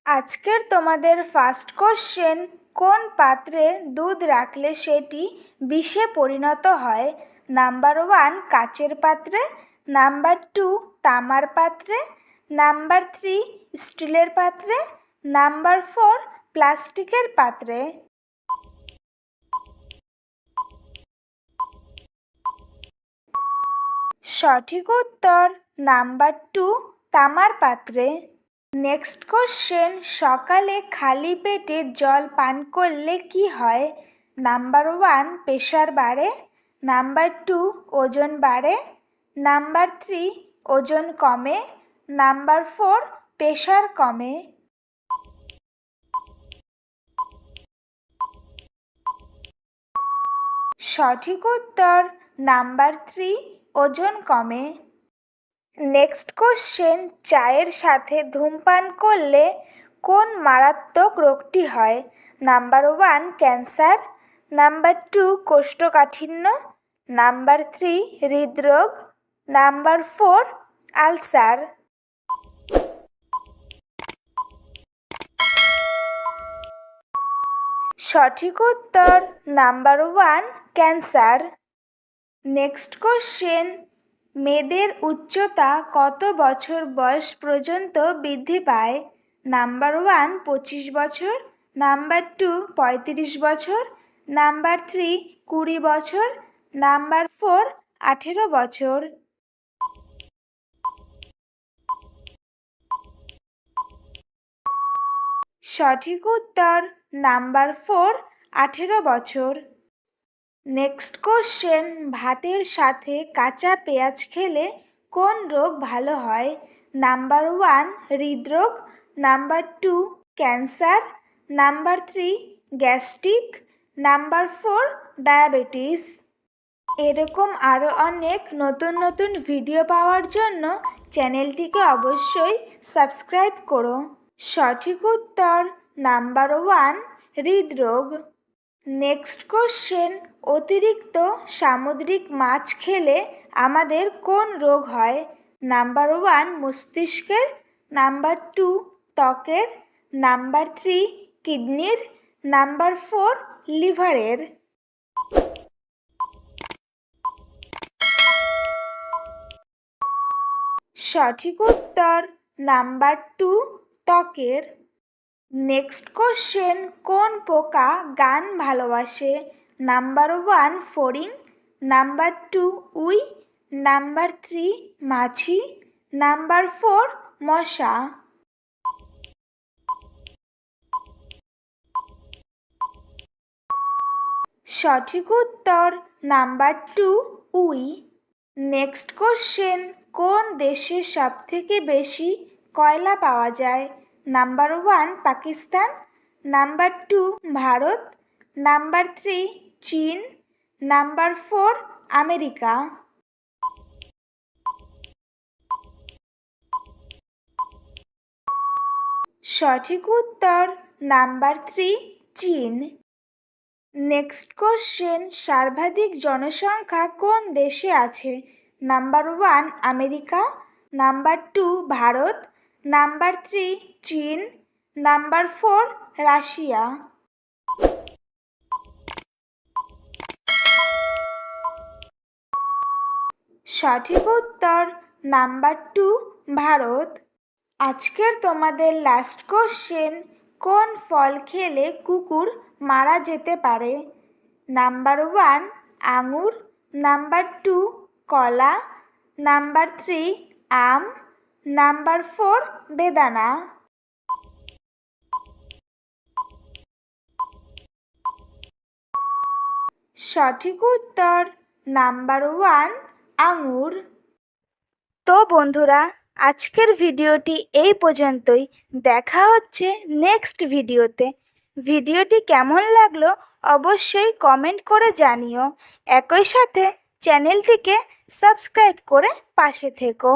আজকের তোমাদের first question, কোন পাত্রে দুধ রাখলে সেটি বিষে পরিণত হয়? নাম্বার 1 কাচের পাত্রে, নাম্বার 2 তামার পাত্রে, নাম্বার 3 স্টিলের পাত্রে, নাম্বার 4 প্লাস্টিকের পাত্রে। সঠিক উত্তর নাম্বার 2 তামার পাত্রে। নেক্সট কোশ্চেন, সকালে খালি পেটে জল পান করলে কি হয়? নাম্বার 1 প্রেশার বাড়ে, নাম্বার 2 ওজন বাড়ে, নাম্বার 3 ওজন কমে, নাম্বার 4 প্রেশার কমে। সঠিক উত্তর নাম্বার 3 ওজন কমে। নেক্সট কোশ্চেন, চায়ের সাথে ধূমপান করলে কোন মারাত্মক রোগটি হয়? নাম্বার 1 ক্যান্সার, নাম্বার 2 কোষ্ঠকাঠিন্য, নাম্বার 3 হৃদরোগ, নাম্বার 4 আলসার। সঠিক উত্তর নাম্বার 1 ক্যান্সার। নেক্সট কোশ্চেন, মেয়েদের উচ্চতা কত বছর বয়স পর্যন্ত বৃদ্ধি পায়? নাম্বার 1 25 বছর, নাম্বার 2 35 বছর, নাম্বার 3 20 বছর, নাম্বার 4 18 বছর। সঠিক উত্তর নাম্বার 4 18 বছর। নেক্সট কোশ্চেন, ভাতের সাথে কাঁচা পেঁয়াজ খেলে কোন রোগ ভালো হয়? নাম্বার 1 হৃদরোগ, number 2 cancer, number 3 gastric, number 4 diabetes. এরকম আরও অনেক নতুন নতুন ভিডিও পাওয়ার জন্য চ্যানেলটিকে অবশ্যই সাবস্ক্রাইব করো। সঠিক উত্তর নাম্বার 1 হৃদরোগ। নেক্সট কোশ্চেন, অতিরিক্ত সামুদ্রিক মাছ খেলে আমাদের কোন রোগ হয়? নাম্বার 1 মস্তিষ্কের, নাম্বার 2 ত্বকের, নাম্বার 3 কিডনির, নাম্বার 4 লিভারের। সঠিক উত্তর নাম্বার 2 ত্বকের। নেক্সট কোশ্চেন, কোন পোকা গান ভালোবাসে? নাম্বার 1 ফড়িং, নাম্বার 2 উই, নাম্বার 3 মাছি, নাম্বার 4 মশা। সঠিক উত্তর নাম্বার 2 উই। নেক্সট কোশ্চেন, কোন দেশে সবথেকে বেশি কয়লা পাওয়া যায়? Number 1 Pakistan, number 2 Bharat, number 3 চীন, নাম্বার 4 আমেরিকা। সঠিক উত্তর নাম্বার 3 চীন। নেক্সট কোশ্চেন, সর্বাধিক জনসংখ্যা কোন দেশে আছে? Number 1 America, number 2 Bharat, number 3 চীন, নাম্বার 4 রাশিয়া। সঠিক উত্তর নাম্বার 2 ভারত। আজকের তোমাদের লাস্ট কোশ্চেন, কোন ফল খেলে কুকুর মারা যেতে পারে? নাম্বার 1 আঙুর, নাম্বার 2 কলা, নাম্বার 3 আম, নাম্বার 4 বেদানা। সঠিক উত্তর নাম্বার 1 আঙুর। তো বন্ধুরা, আজকের ভিডিওটি এই পর্যন্তই। দেখা হচ্ছে নেক্সট ভিডিওতে। ভিডিওটি কেমন লাগলো অবশ্যই কমেন্ট করে জানিও। একই সাথে চ্যানেলটিকে সাবস্ক্রাইব করে পাশে থেকো।